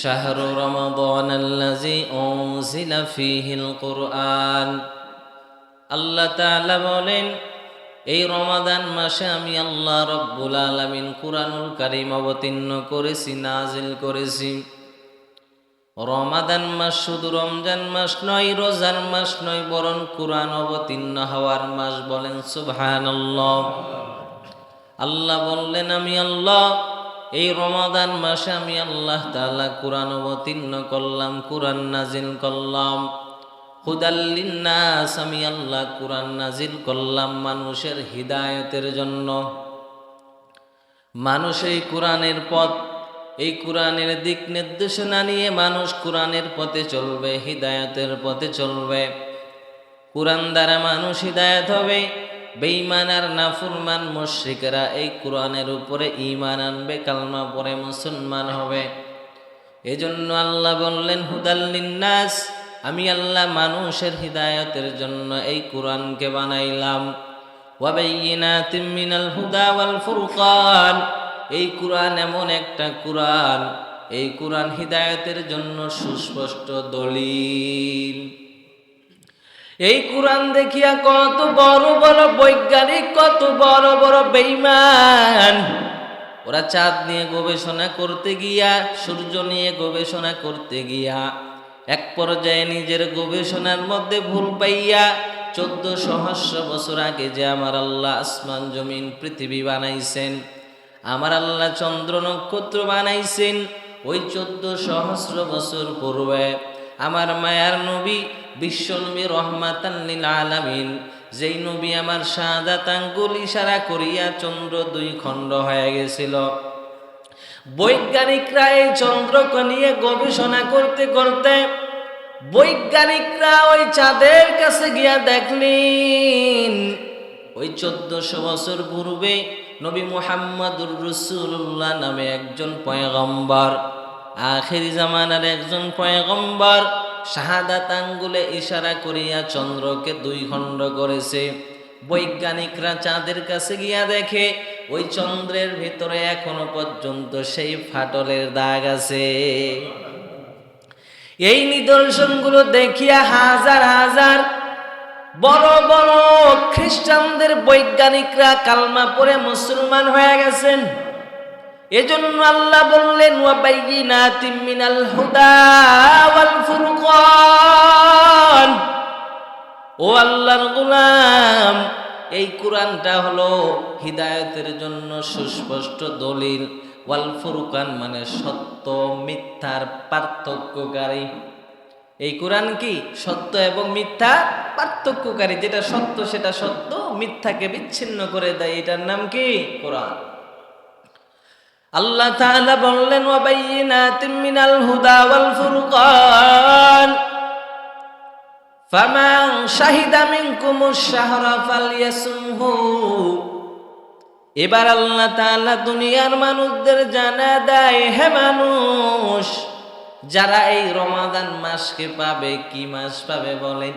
شهر رمضان الذي أنزل فيه القرآن আল্লাহ তাআলা বলেন, এই রমাদান মাসে আমি আল্লাহ রব্বুল আলামিন কুরআনুল কারীম অবতীর্ণ করেছি, নাজিল করেছি। রমাদান মাস শুধু রমজান মাস নয়, রোজার মাস নয়, বরং কুরআন অবতীর্ণ হওয়ার মাস। বলেন সুবহানাল্লাহ। আল্লাহ বললেন, আমি আল্লাহ এই রমাদান মাসে আমি আল্লাহ তাআলা কুরআন অবতীর্ণ করলাম, কুরআন নাজিল করলাম। হুদাল লিন্নাস, আমি আল্লাহ কুরআন নাজিল করলাম মানুষের হিদায়াতের জন্য। মানুষ এই কুরআনের পথ, এই কুরআনের দিক নির্দেশনা নিয়ে মানুষ কুরআনের পথে চলবে, হিদায়াতের পথে চলবে। কুরআন দ্বারা মানুষ হিদায়াত হবে। বেঈমান আর নাফরমান মুশরিকরা এই কুরআনের উপরে ঈমান আনবে, কালমা পড়ে মুসলমান হবে। এজন্য আল্লাহ বললেন, হুদাল লিন্নাস, আমি আল্লাহ মানুষের হিদায়াতের জন্য এই কুরআনকে বানাইলাম। ওয়া বাইয়িনাতিম মিনাল হুদা ওয়াল ফুরকান, এই কুরআন এমন একটা কুরআন, এই কুরআন হিদায়াতের জন্য সুস্পষ্ট দলিল। এই কুরআন দেখিয়া কত বড় বড় বৈজ্ঞানিক, কত বড় বড় বেঈমান, ওরা চাঁদ নিয়ে গবেষণা করতে গিয়া, সূর্য নিয়ে গবেষণা করতে গিয়া এক পর্যায়ে নিজের গবেষণার মধ্যে ভুল পাইয়া 1400 বছর আগে যে আমার আল্লাহ আসমান জমিন পৃথিবী বানাইছেন, আমার আল্লাহ চন্দ্র নক্ষত্র বানাইছেন, ওই 1400 বছর পূর্বে আমার মায়ার নবী বিশ্বনবী রহমাতান লিল আলামিন, যেই নবী আমার শাহাদাত আঙ্গুল ইশারা করিয়া চন্দ্র 2 খণ্ড হয়ে গেছিল। বৈজ্ঞানিকরা এই চন্দ্রকে নিয়ে গবেষণা করতে করতে বৈজ্ঞানিকরা ওই চাঁদের কাছে গিয়া দেখলেন, ওই 1400 বছর পূর্বে নবী মুহাম্মদুর রাসূলুল্লাহ নামে একজন পয়গম্বর, আখিরি জামানার একজন পয়গম্বর, শাহাদাত আঙ্গুলে ইশারা করিয়া চন্দ্রকে 2 খণ্ড করেছে। বৈজ্ঞানিকরা চাঁদের কাছে গিয়া দেখে, ওই চন্দ্রের ভিতরে এখনো পর্যন্ত সেই ফাটলের দাগ আছে। এই নিদর্শনগুলো দেখিয়া হাজার হাজার বড় বড় খ্রিস্টানদের বৈজ্ঞানিকরা কালমা পড়ে মুসলমান হয়ে গেছেন। এজন্য আল্লাহ বললেন, ওয়া বাইয়িনাতিম মিনাল হুদা ওয়াল ফুরকান, ও আল্লাহর গোলাম, এই কুরআনটা হলো হিদায়াতের জন্য সুস্পষ্ট দলিল। ওয়াল ফুরকান মানে সত্য মিথ্যার পার্থক্যকারী। এই কুরআন কি? সত্য এবং মিথ্যা পার্থক্যকারী। যেটা সত্য সেটা সত্য, মিথ্যাকে বিচ্ছিন্ন করে দেয়, এটার নাম কি? কুরআন। আল্লাহ তাআলা বললেন, ওয়া বাইয়িনাতিম মিনাল হুদা ওয়াল ফুরকান, ফামান শাহিদা মিনকুমুশ শাহরা ফালইয়াসুমহু। এবার আল্লাহ তাআলা দুনিয়ার মানুষদের জানা দেয়, হে মানুষ, যারা এই রমাদান মাসকে পাবে, কি মাস পাবে বলেন?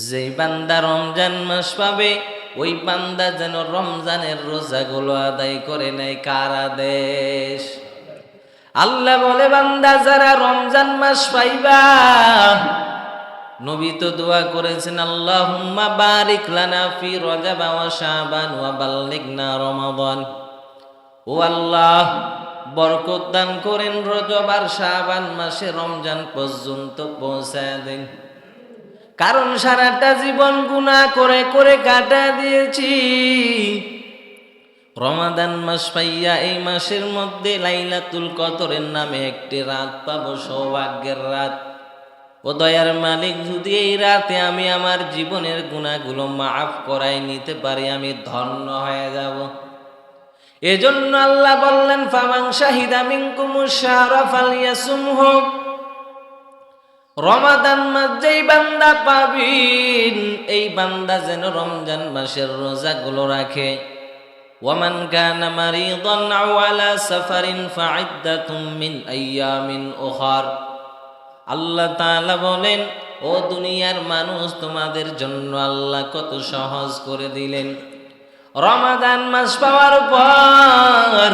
যেই বান্দা রমজান মাস পাবে, ওই বান্দা যেন রমজানের রোজাগুলো আদায় করে নেয়। কার আদেশ? আল্লাহ বলে, বান্দা যারা রমজান মাস পাইবা, নবী তো দোয়া করেছেন, আল্লাহুম্মা বারিক লানা ফি রজব ওয়া শাবান ওয়া বাল্লিগনা রমাদান। ও আল্লাহ, বরকত দান করেন রজব আর শাবান মাসে, রমজান পর্যন্ত পৌঁছায় দেন। কারণ সারাটা জীবন গুনাহ করে করে কাটা দিয়েছি। রমাদান মাস পাইয়া এই মাসের মধ্যে লাইলাতুল কদরের নামে একটি রাত পাবো, সৌভাগ্যের রাত। ও দয়ার মালিক, যদি এই রাতে আমি আমার জীবনের গুনাহগুলো মাফ করাই নিতে পারি, আমি ধন্য হয়ে যাব। এজন্য আল্লাহ বললেন, ফামান শাহিদা মিনকুমুশ শাহরা ফালইয়াসুমহু। রমাদান মাস যেই বান্দা পাবেন, এই বান্দা যেন রমজান মাসের রোজাগুলো রাখে। ওয়ামান কানা মারিদান আও আলা সাফারিন ফাইদ্দাতুম মিন আইয়ামিন উখার। আল্লাহ তাআলা বলেন, ও দুনিয়ার মানুষ, তোমাদের জন্য আল্লাহ কত সহজ করে দিলেন। রমাদান মাস পাওয়ার পর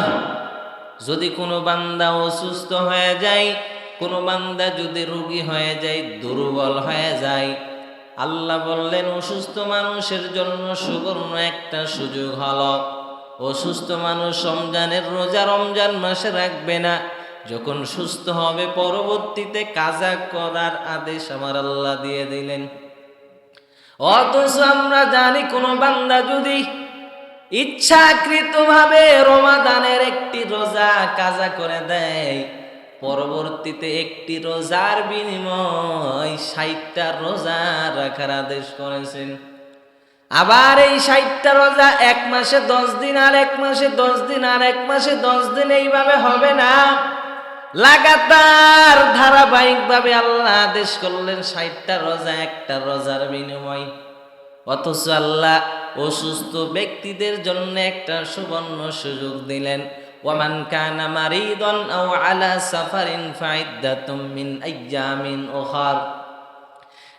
যদি কোনো বান্দা অসুস্থ হয়ে যায়, কোনো বান্দা যদি রোগী হয়ে যায়, দুর্বল হয়ে যায়, আল্লাহ বললেন অসুস্থ মানুষের জন্য সুবর্ণ একটা সুযোগ হলো, অসুস্থ মানুষ রমজানের রোজা রমজান মাসে রাখবে না, যখন সুস্থ হবে পরবর্তীতে কাজা করার আদেশ আমার আল্লাহ দিয়ে দিলেন। অথচ আমরা জানি কোনো বান্দা যদি ইচ্ছাকৃতভাবে রমাদানের একটি রোজা কাজা করে দেয়, পরবর্তীতে একটি রোজার বিনিময় 60টা রোজা রাখার আদেশ করেছেন। আবার এই 60টা রোজা 1 মাসে 10 দিন, আর 1 মাসে 10 দিন, আর 1 মাসে 10 দিন, এইভাবে হবে না, লাগাতার ধারাবাহিকভাবে আল্লাহ আদেশ করলেন 60টা রোজা একটা রোজার বিনিময়। অথচ আল্লাহ অসুস্থ ব্যক্তিদের জন্য একটা সুবর্ণ সুযোগ দিলেন, ওয়ামান কানা মারিদান আও আলা সাফারিন ফাইদ্দাতুম মিন আইয়ামিন উখার।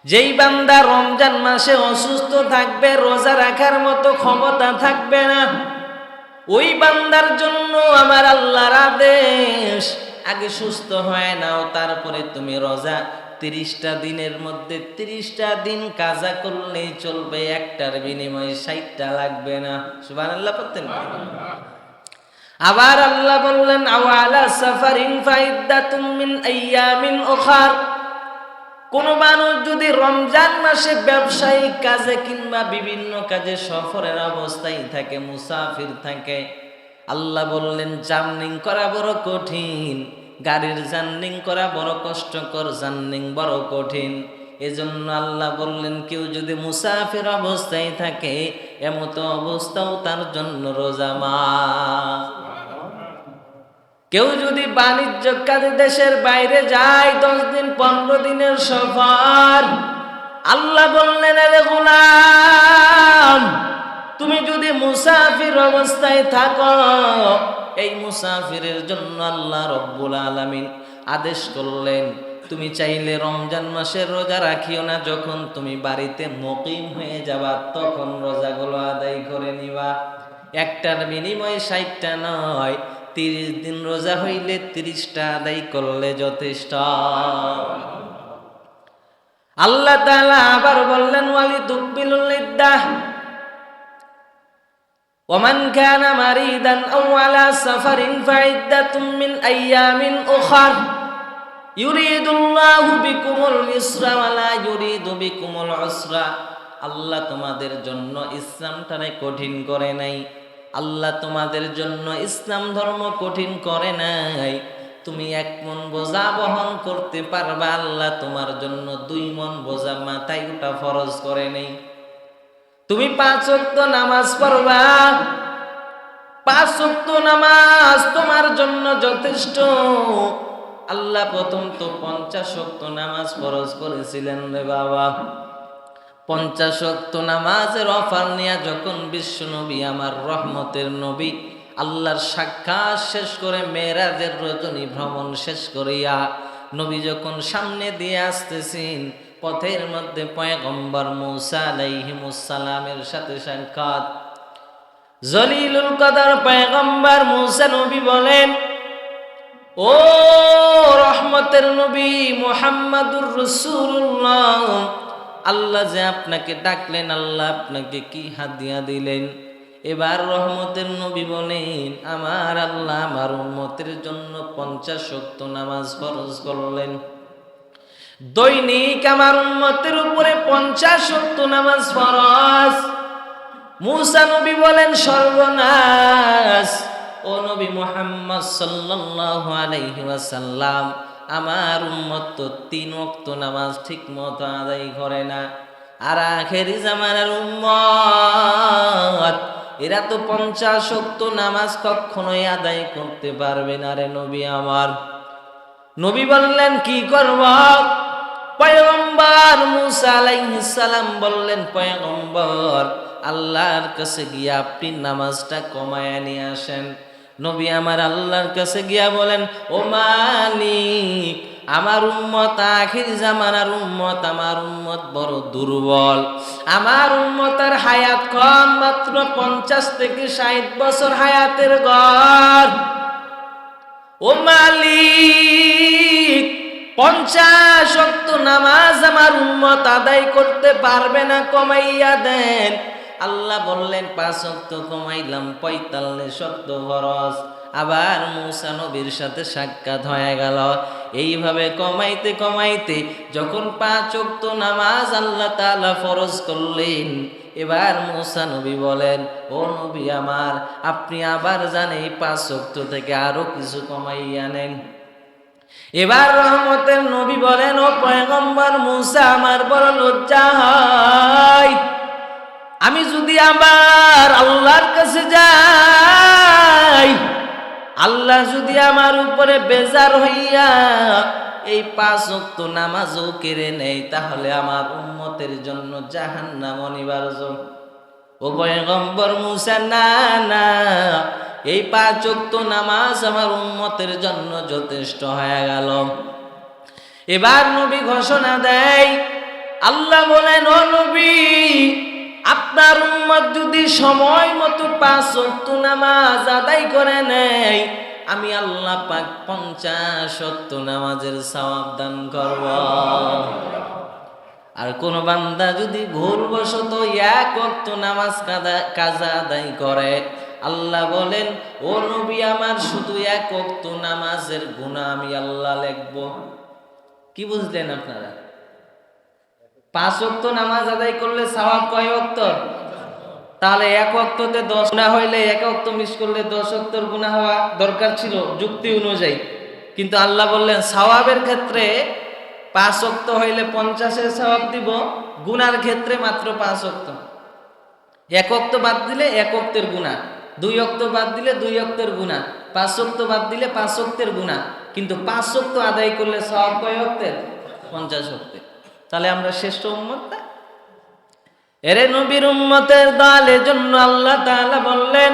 যেই বান্দা রমজান মাসে অসুস্থ থাকবে, রোজা রাখার মতো ক্ষমতা থাকবে না, ওই বান্দার জন্য আমার আল্লাহর আদেশ, আগে সুস্থ হয়ে নাও, তারপরে তুমি রোজা 30টা দিনের মধ্যে 30টা দিন কাজা করলেই চলবে, একটার বিনিময়ে 60টা লাগবে না। সুবহানাল্লাহ পড়তেন। আবার আল্লাহ বললেন আও আলা সাফারিন ফাইদ্দাতুম মিন আইয়ামিন উখার। কোন মানুষ যদি রমজান মাসে ব্যবসায়িক কাজে কিংবা বিভিন্ন কাজে সফরের অবস্থায় থাকে, মুসাফির থাকে, আল্লাহ বললেন জার্নিং করা বড় কঠিন, গাড়ির জার্নিং করা বড় কষ্টকর, জার্নিং বড় কঠিন, এজন্য আল্লাহ বললেন কেউ যদি মুসাফির অবস্থায় থাকে, এমতো অবস্থাও তার জন্য রোজা মাফ। কেউ যদি বাণিজ্য কাজে দেশের বাইরে যায়, 10 দিন 15 দিনের সফর, আল্লাহ বললেন আরে গোলাম, তুমি যদি মুসাফির অবস্থায় থাকো, এই মুসাফিরের জন্য আল্লাহ রব্বুল আলামিন আদেশ করলেন তুমি চাইলে রমজান মাসের রোজা রাখিও না, যখন তুমি বাড়িতে মুকিম হয়ে যাবা তখন রোজাগুলো আদায় করে নিবা। একটার বিনিময়ে 60টা নয়, 30 দিন রোজা হইলে 30টা আদায় করলে যথেষ্ট। আল্লাহ তাআলা আবার বললেন ওয়ালিতুকবিলুল ইদ্দাহ ওয়ামান কানা মারিদান আও আলা সাফারিন ফাইদ্দাতুম মিন আইয়ামিন উখার ইউরিদুল্লাহু বিকুমুল ইসরা ওয়া লা ইউরিদু বিকুমুল উসরা। আল্লাহ তোমাদের জন্য ইসলামটারে কঠিন করে নাই, আল্লাহ তোমাদের জন্য ইসলাম ধর্ম কঠিন করে নাই। তুমি 1 মণ বোঝা বহন করতে পারবা, আল্লাহ তোমার জন্য 2 মণ বোঝা মাথায় ওঠা ফরজ করে নেই। তুমি 5 ওয়াক্ত নামাজ পড়বা, 5 ওয়াক্ত নামাজ তোমার জন্য যথেষ্ট। আল্লাহ প্রথম তো 50 ওয়াক্ত নামাজ ফরজ করেছিলেন রে বাবা। 50 ওয়াক্ত নামাজের অফার নিয়ে যখন বিশ্ব নবী আমার রহমতের নবী আল্লাহর সাক্ষাৎ শেষ করে মেরাজের রজনী ভ্রমণ শেষ করিয়া নবী যখন সামনে দিয়ে আসতেছেন, পথের মধ্যে পয়গম্বর মূসা আলাইহিমুস সালামের সাথে সাক্ষাৎ। জলিলুল কদর পয়গম্বর মূসা নবী বলেন, ও রহমতের নবী মুহাম্মাদুর রাসূলুল্লাহ, আল্লাহ যে আপনাকে ডাকলেন, আল্লাহ আপনাকে কি হাদিয়া দিলেন? এবার রহমতের নবী বলেন, আমার আল্লাহ আমার উম্মতের জন্য 50 ওয়াক্ত নামাজ ফরজ করলেন। দৈনিক আমার উম্মতের উপরে 50 ওয়াক্ত নামাজ ফরজ। মূসা নবী বলেন, সর্বনাশ, ও নবী মুহাম্মদ সাল্লাল্লাহু আলাইহি ওয়াসাল্লাম, আমার উম্মত তো 3 ওয়াক্ত নামাজ ঠিক মতো আদায় করে না, আর আখেরি জামানার উম্মত এরা তো 50 ওয়াক্ত নামাজ কখনোই আদায় করতে পারবে না রে নবী আমার। নবী বললেন কি করব? পয়গম্বর মূসা আলাইহিস সালাম বললেন, পয়গম্বর আল্লাহর কাছে গিয়ে আপনি নামাজটা কমায় নিয়ে আসেন। নবী আমার আল্লাহর কাছে গিয়া বলেন, ও মালিক, আমার উম্মত আখির জামানার উম্মত, আমার উম্মত বড় দুর্বল, আমার উম্মতের হায়াত কম, মাত্র 50 থেকে 60 বছর হায়াতের গড়। ও মালিক, 50 ওয়াক্ত নামাজ আমার উম্মত আদায় করতে পারবে না, কমাইয়া দেন। আল্লাহ বললেন 5 ওয়াক্ত কমাইলাম, 45 ওয়াক্ত ফরজ। আবার মূসা নবীর সাথে সাক্ষাৎ হয়ে গেল। এইভাবে কমাইতে কমাইতে যখন 5 ওয়াক্ত নামাজ আল্লাহ তাআলা ফরজ করলেন, এবার মূসা নবী বলেন, ও নবী আমার, আপনি আবার যান এই 5 ওয়াক্ত থেকে আরো কিছু কমাইয়া নেন। এবার রহমতের নবী বলেন, ও পয়গম্বর মূসা, আমার বড় লজ্জা হয়, আমি যদি আবার আল্লাহর কাছে যাই, আল্লাহ যদি আমার উপরে বেজার হইয়া এই 5 ওয়াক্ত নামাজও কেড়ে নেয়, তাহলে আমার উম্মতের জন্য জাহান্নাম অনিবার্য। ও পয়গম্বর মূসা, না না, এই 5 ওয়াক্ত নামাজ আমার উম্মতের জন্য যথেষ্ট হয়ে গেল। এবার নবী ঘোষণা দেয়, আল্লাহ বলেন, ও নবী, আপনার উম্মত যদি সময় মতো 5 ওয়াক্ত নামাজ আদায় করে নেয়, আমি আল্লাহ পাক 50 ওয়াক্ত নামাজের সওয়াব দান করব। আর কোন বান্দা যদি ভুলবশত 1 ওয়াক্ত নামাজ কাজা আদায় করে, আল্লাহ বলেন, ও নবী আমার, শুধু 1 ওয়াক্ত নামাজের গুনাহ আমি আল্লাহ লিখব। কি বুঝলেন আপনারা? 5 ওয়াক্ত নামাজ আদায় করলে সওয়াব কয় ওয়াক্ত? তাহলে 1 ওয়াক্ততে 10 গুনাহ হইলে 1 ওয়াক্ত মিস করলে 10 ওয়াক্তর গুনাহ হওয়া দরকার ছিল যুক্তি অনুযায়ী। কিন্তু আল্লাহ বললেন সওয়াবের ক্ষেত্রে 5 ওয়াক্ত হইলে 50-এর সওয়াব দিব, গুনার ক্ষেত্রে মাত্র 5 ওয়াক্ত। 1 ওয়াক্ত বাদ দিলে 1 ওয়াক্তের গুনাহ, 2 ওয়াক্ত বাদ দিলে 2 ওয়াক্তের গুনাহ, 5 ওয়াক্ত বাদ দিলে 5 ওয়াক্তের গুনাহ। কিন্তু 5 ওয়াক্ত আদায় করলে সওয়াব কয় ওয়াক্তের? 50 ওয়াক্তের। তাহলে আমরা শ্রেষ্ঠ উম্মত না? এরে নবীর উম্মতের দল, এজন্য আল্লাহ তাআলা বললেন,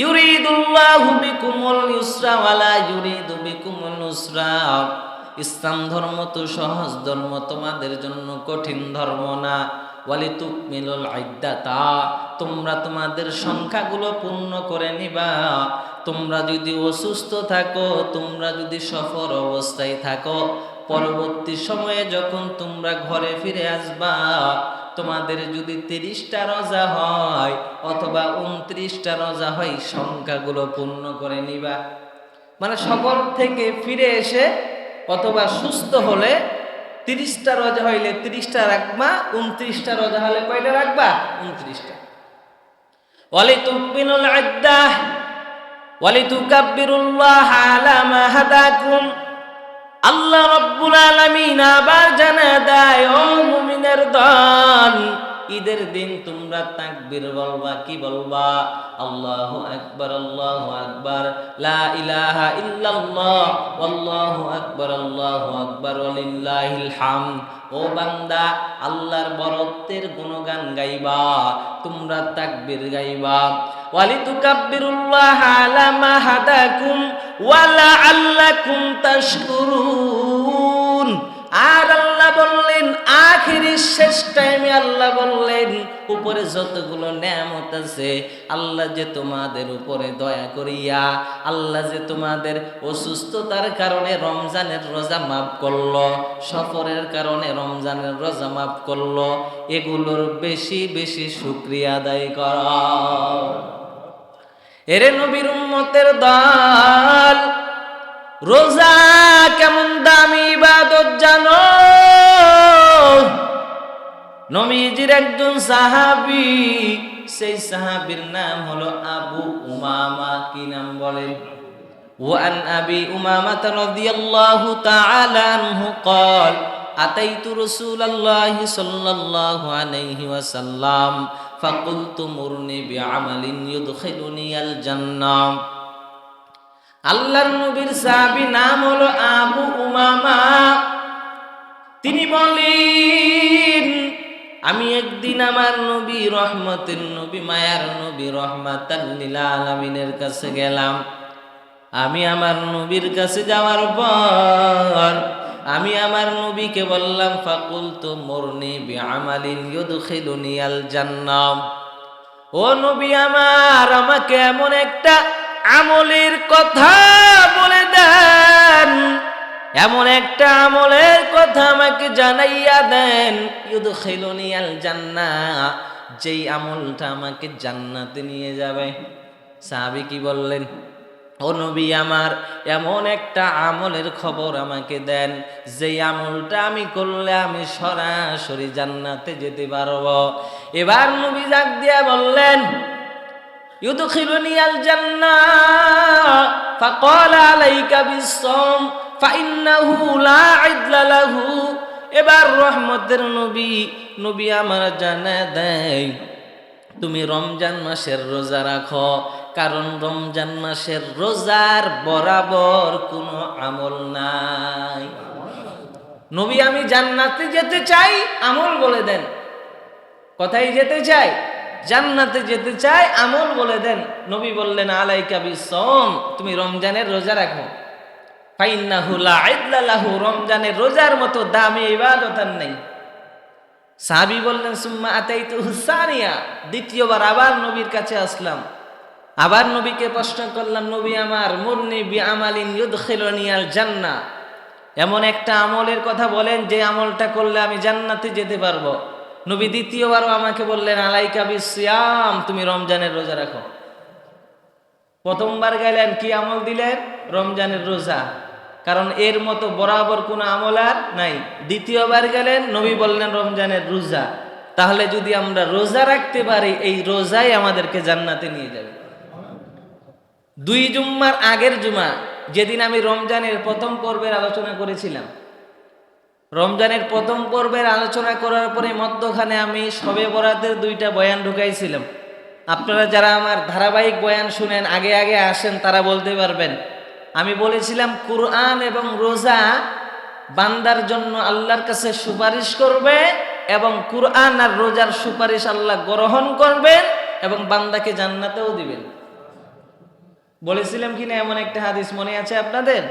ইউরিদুল্লাহু বিকুমুল ইউসরা ওয়ালা ইউরিদু বিকুমুল উসরা। ইসলাম ধর্ম তো সহজ ধর্ম, তোমাদের জন্য কঠিন ধর্ম না। ওয়ালিতুকমিলুল ইদ্দাতা, তোমরা তোমাদের সংখ্যাগুলো পূর্ণ করে নিবা। তোমরা যদি অসুস্থ থাকো, তোমরা যদি সফর অবস্থায় থাকো, পরবর্তী সময়ে যখন তোমরা ঘরে ফিরে আসবা, তোমাদের যদি 30টা রোজা হয় অথবা 29টা রোজা হয়, সংখ্যাগুলো পূর্ণ করে নিবা। মানে সফর থেকে ফিরে এসে অথবা সুস্থ হলে 30টা রোজা হইলে 30টা রাখবা, 29টা রোজা হলে কয়টা রাখবা? 29টা। ওয়ালিতুকমিলুল ইদ্দাহ ওয়ালিতুকাব্বিরুল্লাহ আলা মা হাদাকুম। আল্লাহ রাব্বুল আলামিন আবার জানা দেয়, ও মুমিনের দল, ঈদের দিন তোমরা তাকবীর বলবা। কি বলবা? আল্লাহু আকবার, আল্লাহু আকবার, লা ইলাহা ইল্লাল্লাহ, আল্লাহু আকবার, আল্লাহু আকবার, ওয়ালিল্লাহিল হামদ। ও বান্দা, আল্লাহর বরত্বের গুণগান গাইবা, তোমরা তাকবীর গাইবা। ওয়ালিতুকাব্বিরুল্লাহ আলা মা হাদাকুম ওয়া লাআল্লাকুম তাশকুরুন। আর আল্লাহ বললেন, আখিরি শেষ টাইমে আল্লাহ বললেন, উপরে যতগুলো নেয়ামত আছে, আল্লাহ যে তোমাদের উপরে দয়া করিয়া, আল্লাহ যে তোমাদের অসুস্থতার কারণে রমজানের রোজা মাফ করলো, সফরের কারণে রমজানের রোজা মাফ করলো, এগুলোর বেশি বেশি শুকরিয়া আদায় করো। এরে নবীর উম্মতের দল, রোজা কেমন দামি ইবাদত জানো? নবীজির একজন সাহাবী, সেই সাহাবীর নাম হলো আবু উমামা। কি নাম বলেন? ওয়ান আবি উমামা রাদিয়াল্লাহু তাআলা আনহু قال আতাইতু রাসূলুল্লাহি সাল্লাল্লাহু আলাইহি ওয়াসাল্লাম ফাকুলতু মুরনি বিআমালিন ইউদখিলুনিয়াল জান্নাহ। আল্লাহর নবীর সাহাবী নাম হলো আবু উমামা। তিনি বলেন, আমি একদিন আমার নবী, রহমতের নবী, মায়ার নবী, রহমাতাল লিল আলামিনের কাছে গেলাম। আমি আমার নবীর কাছে যাওয়ার পর আমি আমার নবীকে বললাম, ফাকুলতু মুরনি বিআমালিন ইউদখিলুনিয়াল জান্নাহ। ও নবী আমার, আমাকে এমন একটা আমলের কথা বলে দেন, এমন একটা আমলের কথা আমাকে জানাইয়া দেন, ইউদখিলুনি আল জান্নাহ, যেই আমলটা আমাকে জান্নাতে নিয়ে যাবে। সাহাবী কি বললেন? ও নবী আমার, এমন একটা আমলের খবর আমাকে দেন, যেই আমলটা আমি করলে আমি সরাসরি জান্নাতে যেতে পারবো। এবার নবী ডাক দিয়া বললেন, ইউদখিলুনি আল জান্নাহ ফাকালা আলাইকা বিস-সাওম ফাইন্নাহু লা ইদলা লাহু। এবার রহমতের নবী আমার জানায় দেয়, তুমি রমজান মাসের রোজা রাখো, কারণ রমজান মাসের রোজার বরাবর কোনো আমল নাই। নবী আমি জান্নাতে যেতে চাই, আমল বলে দেন। কোথায় যেতে চাই? জান্নাতে যেতে চাই, আমল বলে দেন। নবী বললেন, আলাইকা বিস-সাওম, তুমি রমজানের রোজা রাখো। ফাইন্নাহু লা ইদলা লাহু, রমজানের রোজার মতো দামি ইবাদত আর নেই। সাহাবী বললেন, সুম্মা আতাইতুহু সানিয়া, দ্বিতীয়বার আবার নবীর কাছে আসলাম, আবার নবীকে প্রশ্ন করলাম, নবী আমার, মুরনি বিআমালিন ইউদখিলুনি আল জান্নাহ, এমন একটা আমলের কথা বলেন যে আমলটা করলে আমি জান্নাতে যেতে পারবো। নবী দ্বিতীয়বারও আমাকে বললেন, আলাইকা বিস-সিয়াম, তুমি রমজানের রোজা রাখো। প্রথমবার গেলেন, কি আমল দিলেন? রমজানের রোজা, কারণ এর মতো বরাবর কোনো আমল আর নাই। দ্বিতীয়বার গেলেন, নবী বললেন রমজানের রোজা। তাহলে যদি আমরা রোজা রাখতে পারি, এই রোজাই আমাদেরকে জান্নাতে নিয়ে যাবে। 2 জুম্মার আগের জুমা, যেদিন আমি রমজানের প্রথম পর্বের আলোচনা করেছিলাম, রমজানের প্রথম পর্বের আলোচনা করার পরে মধ্যখানে আমি শবে বরাতের 2টা বয়ান ঢুকাইছিলাম। আপনারা যারা আমার ধারাবাহিক বয়ান শুনেন, আগে আগে আসেন, তারা বলতে পারবেন। আমি বলেছিলাম কুরআন এবং রোজা বান্দার জন্য আল্লাহর কাছে সুপারিশ করবে, এবং কুরআন আর রোজার সুপারিশ আল্লাহ গ্রহণ করবেন এবং বান্দাকে জান্নাতেও দিবেন। বলেছিলাম কিনা এমন একটা হাদিস মনে আছে আপনাদের?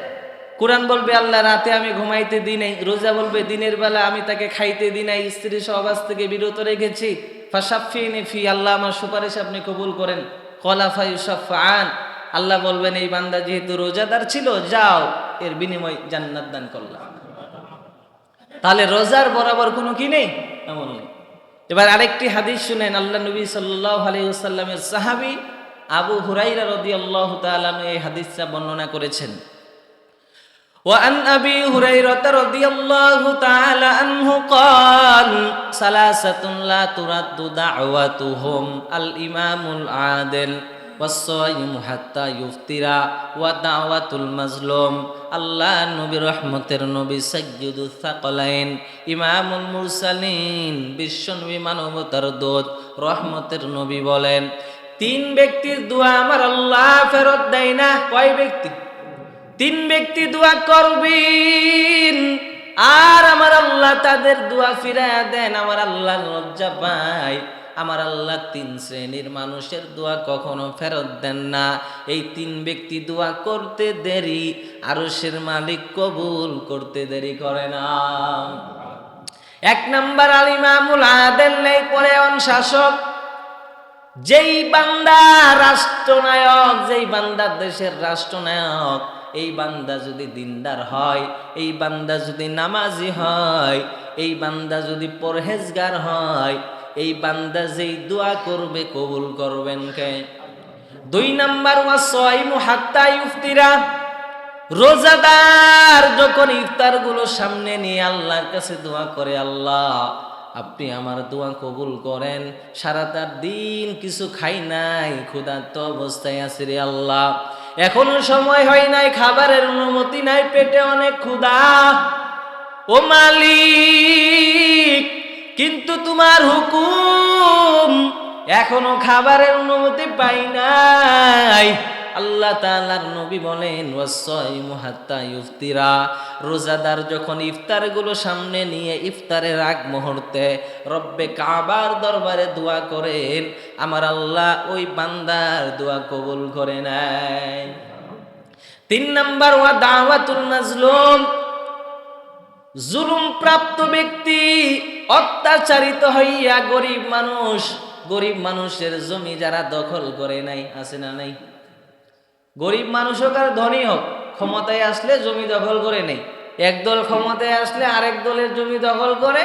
কুরআন বলবে আল্লাহ রাতে আমি ঘুমাইতে দিই নাই, রোজা বলবে দিনের বেলা আমি তাকে খাইতে দিই নাই, স্ত্রী সহবাস থেকে বিরত রেখেছি। ফাশাফিনি ফি, আল্লাহ আমার সুপারিশ আপনি কবুল করেন। ক্বালা ফায়ুশাফআন, আল্লাহ বলবেন এই বান্দা যেহেতু রোজাদার ছিল, যাও, এর বিনিময় জান্নাত দান করলাম। তাহলে রোজার বরাবর কোনো কি নেই, এমন নেই। এবার আরেকটি হাদিস শুনেন, আল্লাহ নবী সাল্লাল্লাহু আলাইহি ওয়াসাল্লামের সাহাবী আবু হুরায়রা রাদিয়াল্লাহু তাআলা এই হাদিসটা বর্ণনা করেছেন। وعن أبي هريرة رضي الله تعالى عنه قال ثلاثة لا ترد دعوتهم الإمام العادل والصائم حتى يفطر ودعوة المظلوم। আল্লাহ নবী রহমতের নবী সাইয়্যিদুস সাকলাইন ইমামুল মুরসালিন বিশ্বনবী মানবতার দূত রহমতের নবী বলেন, 3 ব্যক্তির দোয়া আমার আল্লাহ ফেরত দেয় না। কয় ব্যক্তি? 3 ব্যক্তি দোয়া করবেন আর আমার আল্লাহ তাদের দোয়া ফিরায়া দেন। আমার আল্লাহ লজ্জা পায়। আমার আল্লাহ 3 শ্রেণীর মানুষের দোয়া কখনো ফেরত দেন না। এই 3 ব্যক্তি দোয়া করতে দেরি, আরশের মালিক কবুল করতে দেরি করে না। 1 নাম্বার আল ইমামুল আদিল, নেই পরে শাসক। যেই বান্দা রাষ্ট্রনায়ক, যেই বান্দা দেশের রাষ্ট্রনায়ক, এই বান্দা যদি দিনদার হয়, এই বান্দা যদি নামাজি হয়, এই বান্দা যদি পরহেজগার হয়, এই বান্দা যেই দোয়া করবে কবুল করবেন কে? 2 নাম্বার ওয়াসাইমু হাত্তা ইফতিরা, রোজাদার যখন ইফতার গুলো সামনে নিয়ে আল্লাহর কাছে দোয়া করে, আল্লাহ আপনি আমার দোয়া কবুল করেন, সারাটা দিন কিছু খাই নাই, ক্ষুধার্ত অবস্থায় আছি রে আল্লাহ, এখনো সময় হয় নাই, খাবারের অনুমতি নাই, পেটে অনেক ক্ষুধা, ও মালিক কিন্তু তোমার হুকুম, এখনো খাবারের অনুমতি পাই নাই। আল্লাহ তাআলার নবী বলেন, ওয়াসাইমু হাত্তা ইফতিরা, রোজাদার যখন ইফতারগুলো সামনে নিয়ে ইফতারের আগ মুহূর্তে রব্বে কাবার দরবারে দোয়া করেন, আমার আল্লাহ ওই বান্দার দোয়া কবুল করে নেয়। 3 নাম্বার ওয়া দাওয়াতুল মাজলুম, জুলুম প্রাপ্ত ব্যক্তি, অত্যাচারিত হইয়া গরিব মানুষের জমি যারা দখল করে নাই, আছে না নাই? গরিব মানুষ হোক আর ধনী হোক, ক্ষমতায় আসলে জমি দখল করে নেই, একদল ক্ষমতায় আসলে আরেক দলের জমি দখল করে,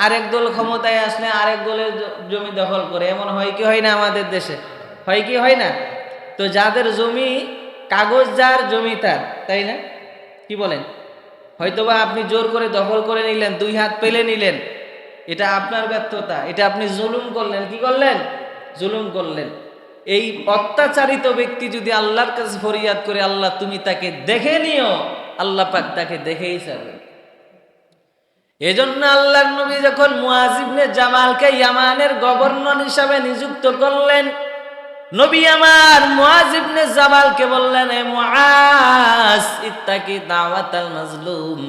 আরেক দল ক্ষমতায় আসলে আরেক দলের জমি দখল করে। এমন হয় কি হয় না আমাদের দেশে? হয় কি হয় না? তো যাদের জমি কাগজ যার জমি তার, তাই না? কি বলেন? হয়তোবা আপনি জোর করে দখল করে নিলেন, দুই হাত পেলে নিলেন, এটা আপনার ব্যর্থতা, এটা আপনি জুলুম করলেন। কি করলেন? জুলুম করলেন। এই অত্যাচারিত ব্যক্তি যদি আল্লাহর কাছে ফরিয়াদ করে, আল্লাহ তুমি তাকে দেখে নিও, আল্লাহ পাক তাকে দেখেই ছাড়বেন। এজন্য আল্লাহর নবী যখন মুআজ ইবনে জামালকে ইয়ামানের গভর্নর হিসাবে নিযুক্ত করলেন, নবী আমার মুআজ ইবনে জামালকে বললেন, এ মুআজ ইত্তাকি দাওয়াতাল মাজলুম,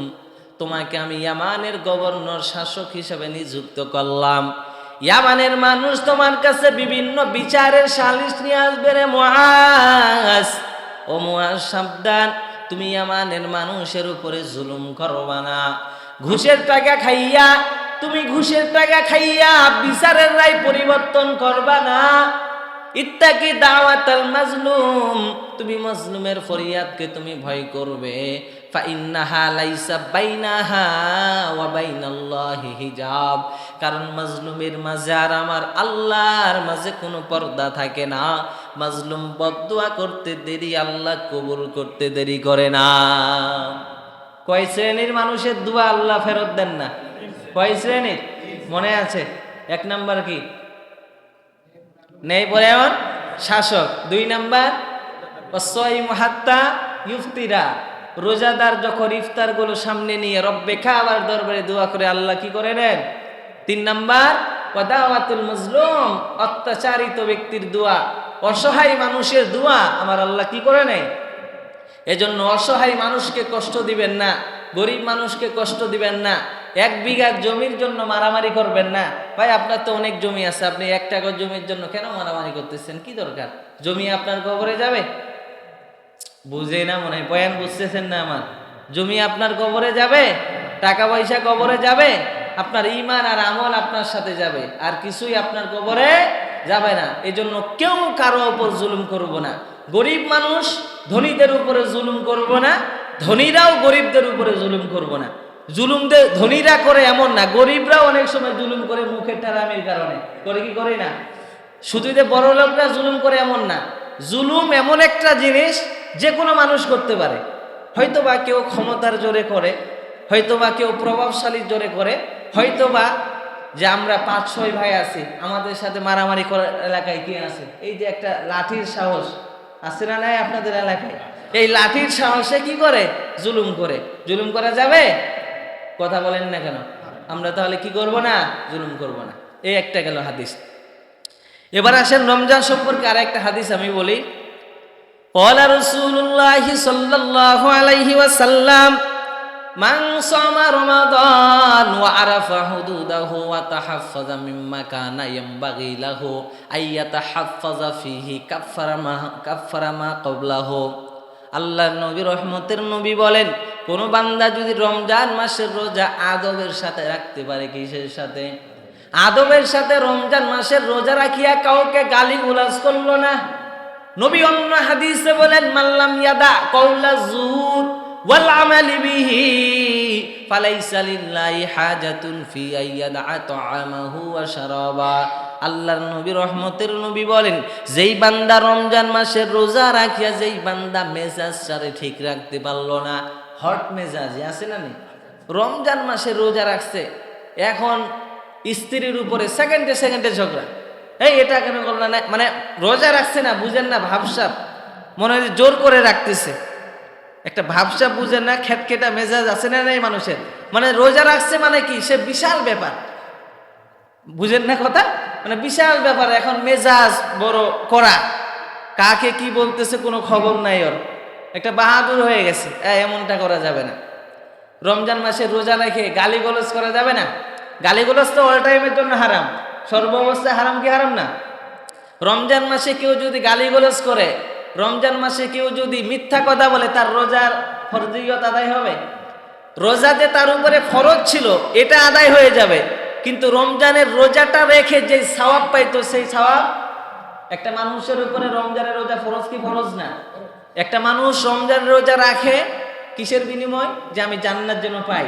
তোমাকে আমি ইয়ামানের গভর্নর শাসক হিসাবে নিযুক্ত করলাম। ইয়ামানের মানুষ তোমার কাছে বিভিন্ন বিচারের সালিশ নিয়ে আসবে রে মুআজ। ও মুআজ সাবধান, তুমি ইয়ামানের মানুষের উপরে জুলুম করবা না। ঘুষের টাকা খাইয়া, তুমি ঘুষের টাকা খাইয়া বিচারের রায় পরিবর্তন করবা না। ইত্তাকি দাওয়াতাল মাজলুম, তুমি মাজলুমের ফরিয়াদকে তুমি ভয় করবে। ফা ইন্নাহা লাইসা বাইনাহা ওয়া বাইনাল্লাহি হিজাব, কারণ মাজলুমের মাঝে আর আমার আল্লাহর মাঝে কোনো পর্দা থাকে না। মাজলুম বদদুয়া করতে দেরি, আল্লাহ কবুল করতে দেরি করে না। কয় শ্রেণীর মানুষের দোয়া আল্লাহ ফেরত দেন না? কয় শ্রেণীর মনে আছে? এক নাম্বার কি নেই পরায়ণ শাসক, দুই নাম্বার ওয়াসাইমু হাত্তা ইফতিরা, রোজাদার যখন ইফতার গুলো সামনে নিয়ে রব্বে কাবার দরবারে দোয়া করে, আল্লাহ কি করে নেন? তিন নাম্বার ওয়াদাওয়াতুল মাজলুম, অত্যাচারিত ব্যক্তির দোয়া, অসহায় মানুষের দোয়া আমার আল্লাহ কি করে নেয়। এজন্য অসহায় মানুষকে কষ্ট দিবেন না, গরিব মানুষকে কষ্ট দিবেন না। 1 বিঘা জমির জন্য মারামারি করবেন না। ভাই আপনার তো অনেক জমি আছে, আপনি 1 টাকা জমির জন্য কেন মারামারি করতেছেন? কি দরকার? জমি আপনার কবরে যাবে? বুঝে না মনে হয়, বয়ান বুঝতেছেন না আমার। জমি আপনার কবরে যাবে, টাকা পয়সা কবরে যাবে, আপনার ঈমান আর আমল আপনার সাথে যাবে, আর কিছুই আপনার কবরে যাবে না। এজন্য কেউ কারো উপর জুলুম করব না। গরিব মানুষ ধনীদের উপরে জুলুম করব না, ধনীরাও গরিবদের উপরে জুলুম করব না। জুলুম ধনীরা করে এমন না, গরিবরাও অনেক সময় জুলুম করে মুখের টারামির কারণে। করে কি করে না? শুধু যে বড় লোকরা জুলুম করে এমন না। জুলুম এমন একটা জিনিস যে কোনো মানুষ করতে পারে। হয়তোবা কেউ ক্ষমতার জোরে করে, হয়তোবা কেউ প্রভাবশালীর জোরে করে, হয়তোবা যে আমরা 5-6 ভাই আছি, আমাদের সাথে মারামারি করার এলাকায় কি আছে? এই যে একটা লাঠির সাহস আছে না নাই আপনাদের এলাকায়? এই লাঠির সাহসে কি করে? জুলুম করে। জুলুম করা যাবে? কথা বলেন না কেন? আমরা তাহলে কি করব না? জুলুম করব না। এই একটা গেল হাদিস। এবার আসেন রমজান সম্পর্কে আরেকটা হাদিস আমি বলি। ক্বালা রাসূলুল্লাহ সাল্লাল্লাহু আলাইহি ওয়াসাল্লাম, মান সামা রমাদান ওয়া আরাফা হুদুদাহু ওয়া তাহাফফাযা মিম্মা কানা ইয়ামবাগি লাহু আইয়াতাহাফফাযা ফীহি কাফফারা মা ক্বাবলাহু। আল্লাহর নবী রহমতের নবী বলেন, কোন বান্দা যদি রমজান মাসের রোজা আদবের সাথে রাখতে পারে, কিসের সাথে? আদবের সাথে রমজান মাসের রোজা রাখিয়া কাউকে গালিগালাজ করলো না। নবী অন্য হাদিসে বলেন, মাল্লাম ইয়াদা কাউলা যুর ওয়াল আমালি বিহি ফালাইসা লিল্লাহি হাজাতুন ফি আইয়াদা তাআমাহু ওয়া শারাবা। আল্লাহর নবী রহমতের নবী বলেন, যেই বান্দা রমজান মাসের রোজা রাখিয়া যেই বান্দা মেজাজ সারে ঠিক রাখতে পারলো না, হট মেজাজ আছে না নি, রমজান মাসের রোজা রাখছে, এখন স্ত্রীর উপরে সেকেন্ডে সেকেন্ডে ঝগড়া, এই এটা কেন করল না, মানে রোজা রাখছে না, বুঝেন না, ভাবসাব মনে হয় জোর করে রাখতেছে, একটা ভাবসাব বুঝেন না, খেটকেটা মেজাজ আছে না নাই মানুষের, মানে রোজা রাখছে মানে কি, সে বিশাল ব্যাপার, বুঝেন না কথা, মানে বিশাল ব্যাপার, এখন মেজাজ বড় করা, কাকে কি বলতেছে কোনো খবর নাই, ওর একটা বাহাদুর হয়ে গেছে, এমনটা করা যাবে না। রমজান মাসে রোজা রেখে গালিগালাজ করা যাবে না। গালিগালাজ তো অল টাইমের জন্য হারাম, সর্বাবস্থায় হারাম, কি হারাম না? রমজান মাসে কেউ যদি গালিগালাজ করে, রমজান মাসে কেউ যদি মিথ্যা কথা বলে, তার রোজার ফরজিয়ত আদায় হবে? রোজা যে তার উপরে ফরজ ছিল এটা আদায় হয়ে যাবে, কিন্তু রমজানের রোজাটা রেখে যে সওয়াব পাইতো, সেই সওয়াব একটা মানুষের উপরে রমজানের রোজা ফরজ কি ফরজ না? একটা মানুষ রমজান রোজা রাখে কিসের বিনিময়? যে আমি জান্নাত যেন পাই।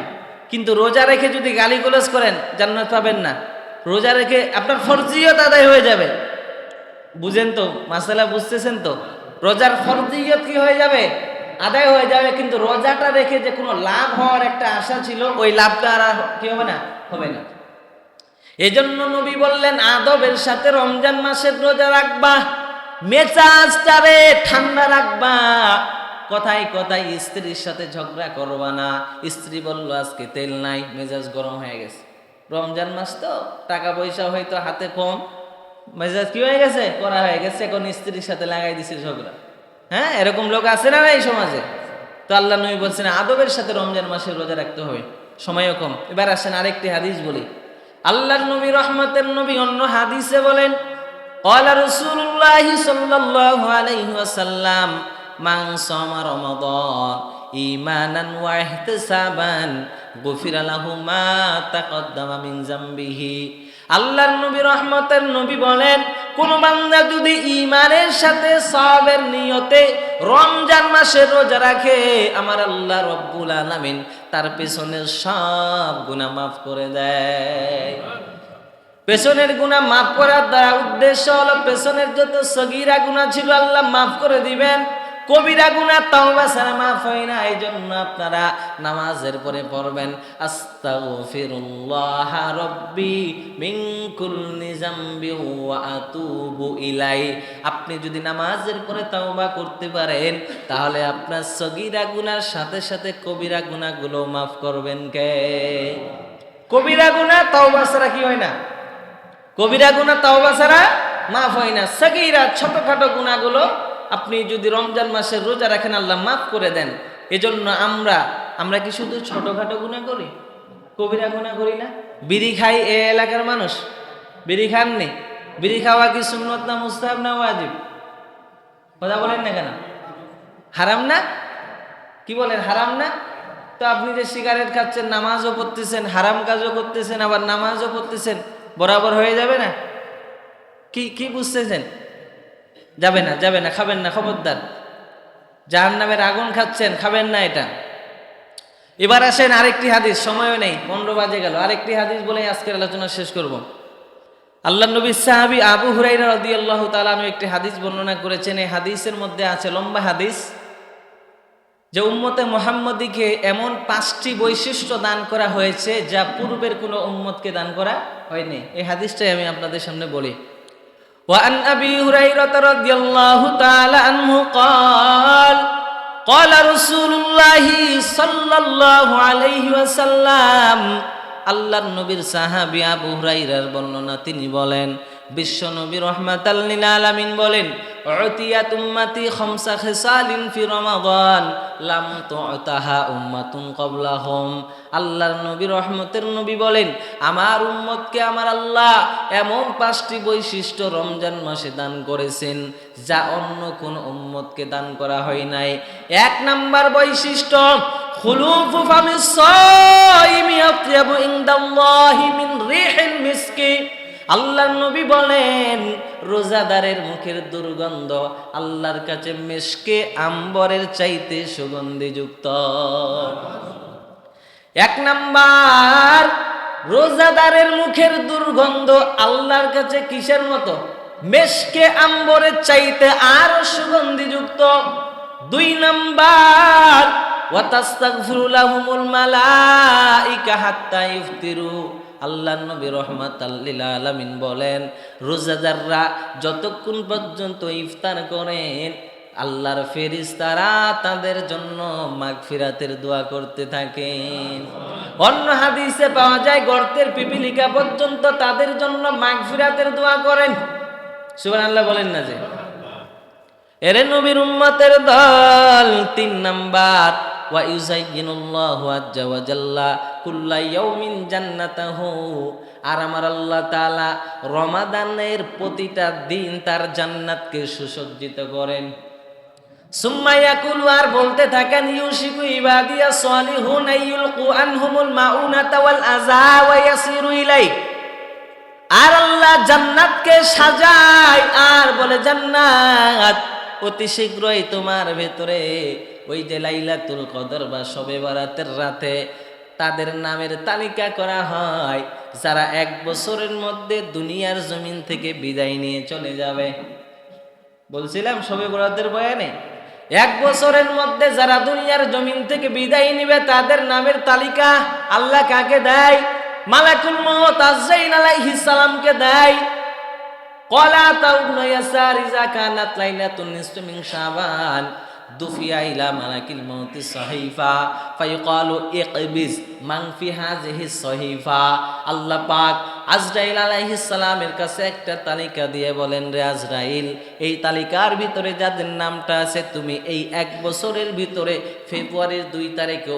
কিন্তু রোজা রেখে যদি গালিগালাজ করেন জান্নাত পাবেন না। রোজা রেখে আপনার ফরজিয়ত আদায় হয়ে যাবে। বুঝেন তো মাসালা, বুঝতেছেন তো? রোজার ফরজিয়ত কি হয়ে যাবে? আদায় হয়ে যাবে। কিন্তু রোজাটা রেখে যে কোনো লাভ হওয়ার একটা আশা ছিল, ওই লাভটা আর কি হবে না? হবে না। এজন্য নবী বললেন আদবের সাথে রমজান মাসের রোজা রাখবা, মেজাজটারে ঠান্ডা রাখবা, কথায় কথায় স্ত্রীর সাথে ঝগড়া করবা না। স্ত্রী বলল আজকে তেল নাই, মেজাজ গরম হয়ে গেছে। রমজান মাস তো, টাকা পয়সা হয়তো হাতে কম, মেজাজ কি হয়ে গেছে? করা হয়ে গেছে, এখন স্ত্রীর সাথে লাগাই দিছে ঝগড়া। হ্যাঁ, এরকম লোক আছে না এই সমাজে? তো আল্লাহ নবী বলছেন আদবের সাথে রমজান মাসের রোজা রাখতে হবে, সময়ও কম। এবার আসেন আরেকটি হাদিস বলি। আল্লাহর নবী রহমতের নবী অন্য হাদিসে বলেন ক্বালা রাসূলুল্লাহ সাল্লাল্লাহু আলাইহি ওয়াসাল্লাম মান সামা রমাদান ঈমানান ওয়া ইহতিসাবান গুফিরা লাহু মা তাকদ্দামা মিন যামবিহি। আল্লাহর নবী রহমতের নবী বলেন কোন বান্দা যদি ঈমানের সাথে সওয়াবের নিয়তে রমজান মাসের রোজা রাখে, আমার আল্লাহ রব্বুল আলামিন তার পেছনের সব গুনাহ মাফ করে দেয়। পেছনের গুনাহ মাফ করার দ্বারা উদ্দেশ্য হলো পেছনের যত সগীরা গুনাহ ছিল আল্লাহ মাফ করে দিবেন, কবিরা গুনাহ তাওবা ছাড়া মাফ হয় না। এই জন্য আপনারা নামাজের পরে পড়বেন আস্তাগফিরুল্লাহ রাব্বি মিন কুল্লি যামবি ওয়া আতুবু ইলাই। আপনি যদি নামাজের পরে তাওবা করতে পারেন তাহলে আপনার সগীরা গুনার সাথে সাথে কবিরা গুনাহগুলো মাফ করবেন কে? কবিরা গুনাহ তাওবা ছাড়া কি হয় না? কবিরা গুনাহ তাওবা ছাড়া মাফ হয় না। সগীরা ছোটখাটো গুনাহগুলো আপনি যদি রমজান মাসে রোজা রাখেন আল্লাহ মাফ করে দেন। এজন্য আমরা কি শুধু ছোটখাটো গুনাহ করি, কবিরা গুনাহ করি না? বিড়ি খাই এ এলাকার মানুষ, বিড়ি খাননি? বিড়ি খাওয়া কি সুন্নত না মুস্তাহাব না ওয়াজিব? কথা বলেন না কেন? হারাম না? কি বলেন হারাম না? তো আপনি যে সিগারেট খাচ্ছেন, নামাজও পড়তেছেন, হারাম কাজও করতেছেন, আবার নামাজও পড়তেছেন, বরাবর হয়ে যাবে না? কি বুঝতেছেন? যাবে না, যাবে না, খাবেন না, খবরদার। জাহান্নামের আগুন খাচ্ছেন, খাবেন না এটা। এবার আসেন আরেকটি হাদিস, সময়ও নেই, 15 বাজে গেল। আরেকটি হাদিস বলে আজকের আলোচনা শেষ করব। আল্লাহর নবী সাহাবী আবু হুরায়রা রাদিয়াল্লাহু তাআলা আনহু একটি হাদিস বর্ণনা করেছেন। এই হাদিসের মধ্যে আছে, লম্বা হাদিস, যে উম্মতে মুহাম্মদীকে এমন 5টি বৈশিষ্ট্য দান করা হয়েছে যা পূর্বের কোনো উম্মতকে দান করা হয়নি। এই হাদিসটাই আমি আপনাদের সামনে বলি। وعن أبي هريرة رضي الله تعالى عنه قال قال رسول الله صلى الله عليه وسلم। আল্লাহর নবীর সাহাবী আবু হুরায়রার বর্ণনা, তিনি বলেন বিশ্ব নবী রাহমাতাল লিল আলামিন বলেন উতিয়াত উম্মতি খামসা খিসালিন ফি রমাদান লাম তুতাহা উম্মাতুন ক্বাবলাহুম। আল্লাহর নবী রহমতের নবী বলেন আমার উম্মতকে আমার আল্লাহ এমন 5টি বৈশিষ্ট্য রমজান মাসে দান করেছেন যা অন্য কোন উম্মতকে দান করা হয় নাই। 1 নাম্বার বৈশিষ্ট্য খুলুফু ফামিস সাইমি আতয়াবু ইনদাল্লাহি মিন রিহিল মিসকি। আল্লাহর নবী বলেন রোজাদারের মুখের দুর্গন্ধ আল্লাহর কাছে মিশকে আম্বরের চাইতে সুগন্ধিযুক্ত। 1 নাম্বার, রোজাদারের মুখের দুর্গন্ধ আল্লাহর কাছে কিসের মতো? মিশকে আম্বরের চাইতে আরো সুগন্ধিযুক্ত। 2 নাম্বার, ওয়া তাস্তাগফিরু লাহুমুল মালাইকা হাত্তা ইফতিরু। আল্লাহর নবী রাহমাতাল লিল আলামিন বলেন রোজাদাররা যতক্ষণ পর্যন্ত ইফতার করেন আল্লাহর ফেরেশতারা তাদের জন্য মাগফিরাতের দোয়া করতে থাকেন। অন্য হাদিসে পাওয়া যায় গর্তের পিপিলিকা পর্যন্ত তাদের জন্য মাগফিরাতের দোয়া করেন। সুবহানাল্লাহ বলেন না যে? এরে নবীর উম্মতের দল। 3 নাম্বার, ওয়া ইউযায়্যিনুল্লাহু আযজা ওয়া জাল্লা কুল্লা ইয়াউমিন জান্নাতাহু। আর আমার আল্লাহ তাআলা রমাদানের প্রতিটা দিন তার জান্নাতকে সুসজ্জিত করেন। সুম্মা ইয়াকুলু, আর বলতে থাকেন ইউশিকু ইবাদিয়া সালিহুন আইয়ুলকু আনহুমুল মাউনাতা ওয়াল আযা ওয়া ইয়াসিরু ইলাই। আর আল্লাহ জান্নাতকে সাজায় আর বলে জান্নাত অতি শীঘ্রই তোমার ভেতরে ওই যে লাইলাতুল কদর বা শবে বরাতের রাতে তাদের নামের তালিকা করা হয়, যারা 1 বছরের মধ্যে দুনিয়ার জমিন থেকে বিদায় নিয়ে চলে যাবে। বলছিলাম শবে বরাতের বয়ানে, 1 বছরের মধ্যে যারা দুনিয়ার জমিন থেকে বিদায় নিবে তাদের নামের তালিকা আল্লাহ কাকে দেয়? মালাকুল মউত আজরাইল আলাইহিস সালামকে দেয়। ক্বালা তাউবনু ইয়াসার ইযা কানাত লাইলাতুন নিসফি মিন শাবান দুফিয়া ইলা মালাকিল মউতি সাহিফা ফায়ুকালু ইকবিজ মান ফি হাযিহি সাহিফা। আল্লাহ পাক আজরাইল আলাইহিস সালামের কাছে একটা তালিকা দিয়ে বলেন, রে আজরাইল, এই তালিকার ভিতরে যাদের নামটা আছে তুমি এই 1 বছরের ভিতরে ফেব্রুয়ারির 2 তারিখে